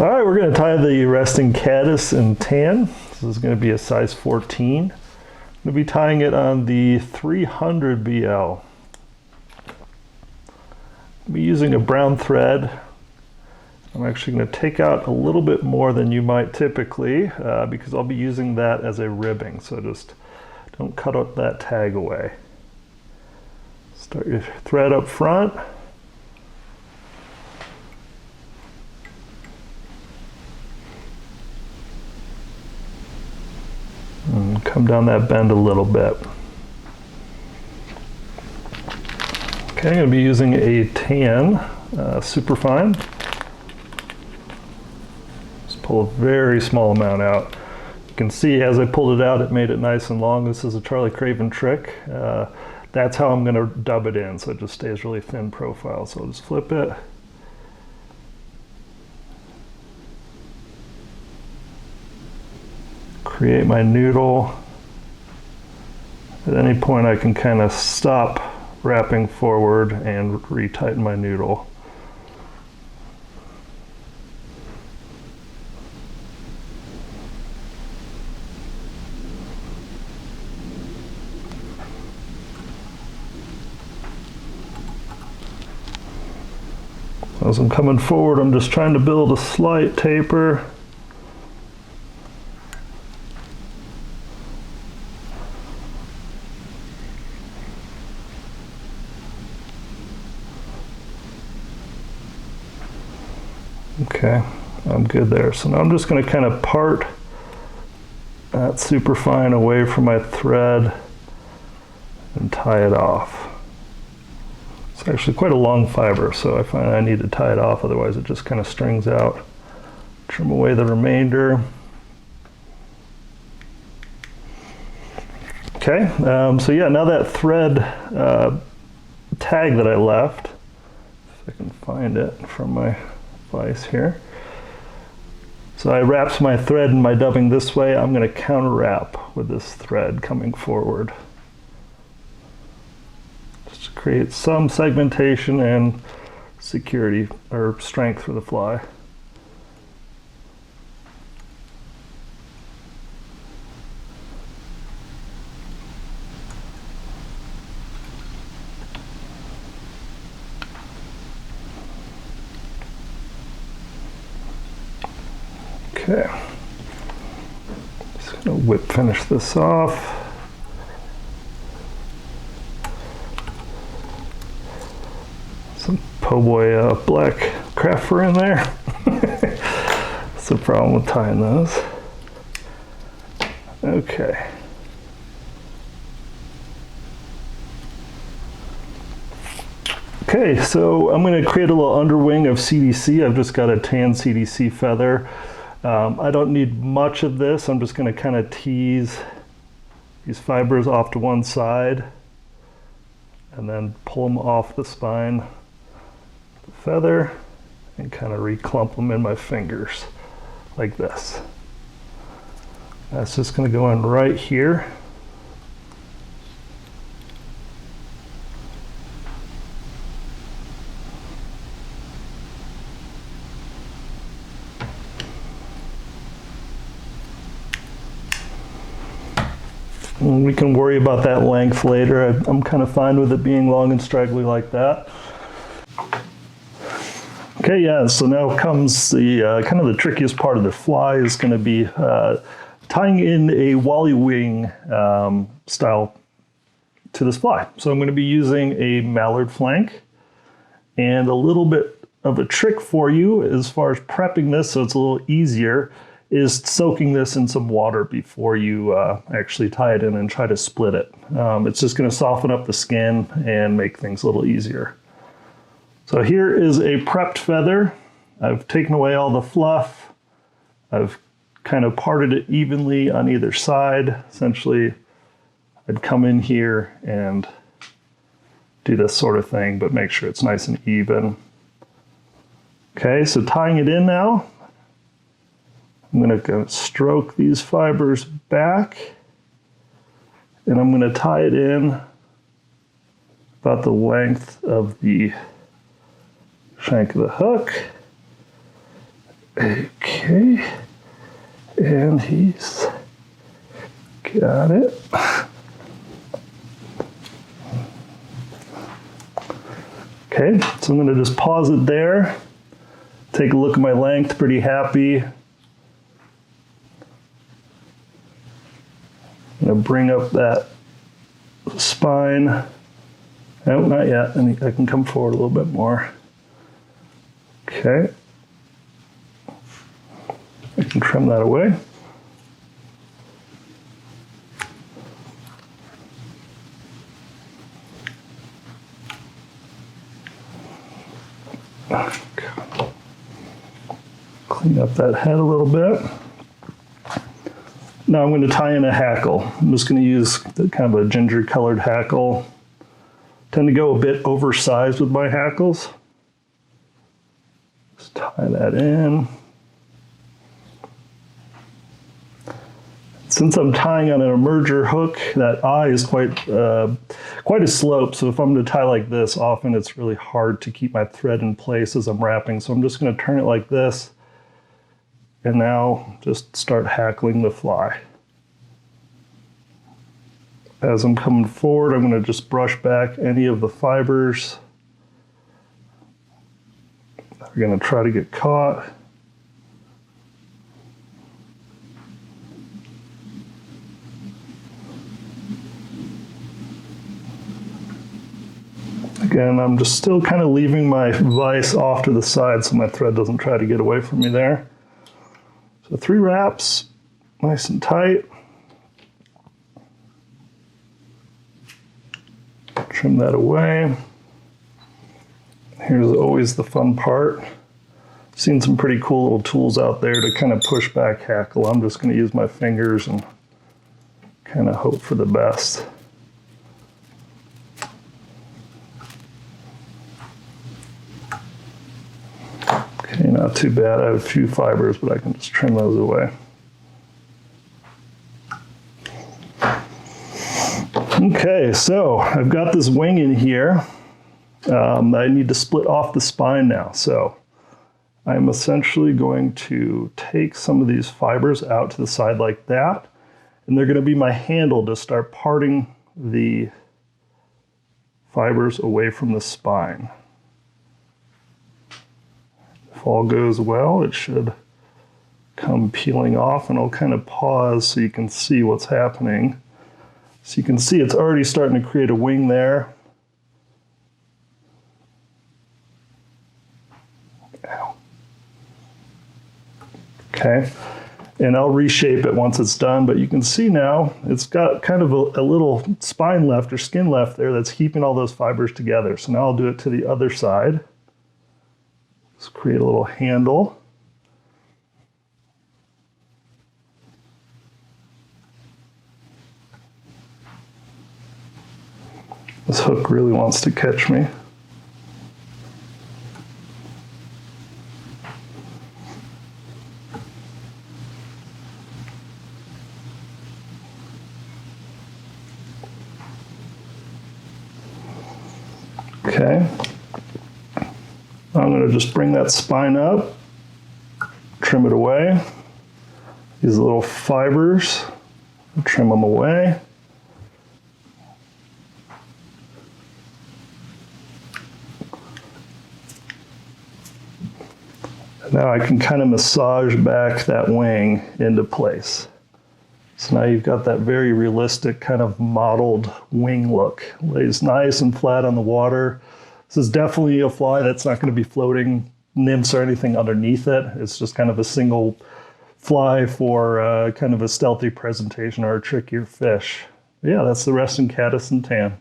All right, we're going to tie the resting caddis in tan. This is going to be a size 14. I'm going to be tying it on the 300 BL. I'll be using a brown thread. I'm actually going to take out a little bit more than you might typically because I'll be using that as a ribbing. So just don't cut out that tag away. Start your thread up front. And come down that bend a little bit. Okay, I'm going to be using a tan superfine. Just pull a very small amount out. You can see as I pulled it out, it made it nice and long. This is a Charlie Craven trick. That's how I'm going to dub it in, so it just stays really thin profile. So I'll just flip it. Create my noodle. At any point I can kind of stop wrapping forward and retighten my noodle. As I'm coming forward, I'm just trying to build a slight taper. Okay, I'm good there. So now I'm just going to kind of part that superfine away from my thread and tie it off. It's actually quite a long fiber, so I find I need to tie it off, otherwise it just kind of strings out. Trim away the remainder. Okay, so yeah, now that thread tag that I left, if I can find it from my vise here. So I wrapped my thread in my dubbing this way. I'm going to counter wrap with this thread coming forward. Just to create some segmentation and security or strength for the fly. Okay, just gonna whip finish this off. Some po' boy black craft fur in there. That's the problem with tying those. Okay. Okay, so I'm going to create a little underwing of CDC. I've just got a tan CDC feather. I don't need much of this. I'm just going to kind of tease these fibers off to one side and then pull them off the spine, the feather, and kind of reclump them in my fingers like this. That's just going to go in right here. We can worry about that length later. I'm kind of fine with it being long and straggly like that. Okay, yeah, so now comes the kind of the trickiest part of the fly is going to be tying in a wally wing style to this fly. So I'm going to be using a mallard flank, and a little bit of a trick for you as far as prepping this so it's a little easier is soaking this in some water before you actually tie it in and try to split it. It's just going to soften up the skin and make things a little easier. So here is a prepped feather. I've taken away all the fluff. I've kind of parted it evenly on either side. Essentially, I'd come in here and do this sort of thing, but make sure it's nice and even. Okay, so tying it in now. I'm going to stroke these fibers back, and I'm going to tie it in about the length of the shank of the hook, Okay, and he's got it. Okay, so I'm going to just pause it there. Take a look at my length, pretty happy. I'm going to bring up that spine. No, not yet. I can come forward a little bit more. Okay. I can trim that away. Clean up that head a little bit. Now I'm going to tie in a hackle. I'm just going to use kind of a ginger colored hackle. Tend to go a bit oversized with my hackles. Just tie that in. Since I'm tying on an emerger hook, that eye is quite a slope. So if I'm going to tie like this, often it's really hard to keep my thread in place as I'm wrapping. So I'm just going to turn it like this. And now just start hackling the fly. As I'm coming forward, I'm going to just brush back any of the fibers that are going to try to get caught. Again, I'm just still kind of leaving my vise off to the side so my thread doesn't try to get away from me there. So 3 wraps, nice and tight. Trim that away. Here's always the fun part. Seen some pretty cool little tools out there to kind of push back hackle. I'm just going to use my fingers and kind of hope for the best. Okay, not too bad. I have a few fibers, but I can just trim those away. Okay, so I've got this wing in here. I need to split off the spine now. So I'm essentially going to take some of these fibers out to the side like that, and they're going to be my handle to start parting the fibers away from the spine. If all goes well, it should come peeling off, and I'll kind of pause so you can see what's happening. So you can see it's already starting to create a wing there. Ow. Okay, and I'll reshape it once it's done, but you can see now it's got kind of a little spine left or skin left there that's keeping all those fibers together. So now I'll do it to the other side. Let's create a little handle. This hook really wants to catch me. Okay. I'm going to just bring that spine up, trim it away. These little fibers, trim them away. And now I can kind of massage back that wing into place. So now you've got that very realistic kind of modeled wing look. Lays nice and flat on the water. This is definitely a fly that's not going to be floating nymphs or anything underneath it. It's just kind of a single fly for kind of a stealthy presentation or a trickier fish. Yeah, that's the resting caddis and tan.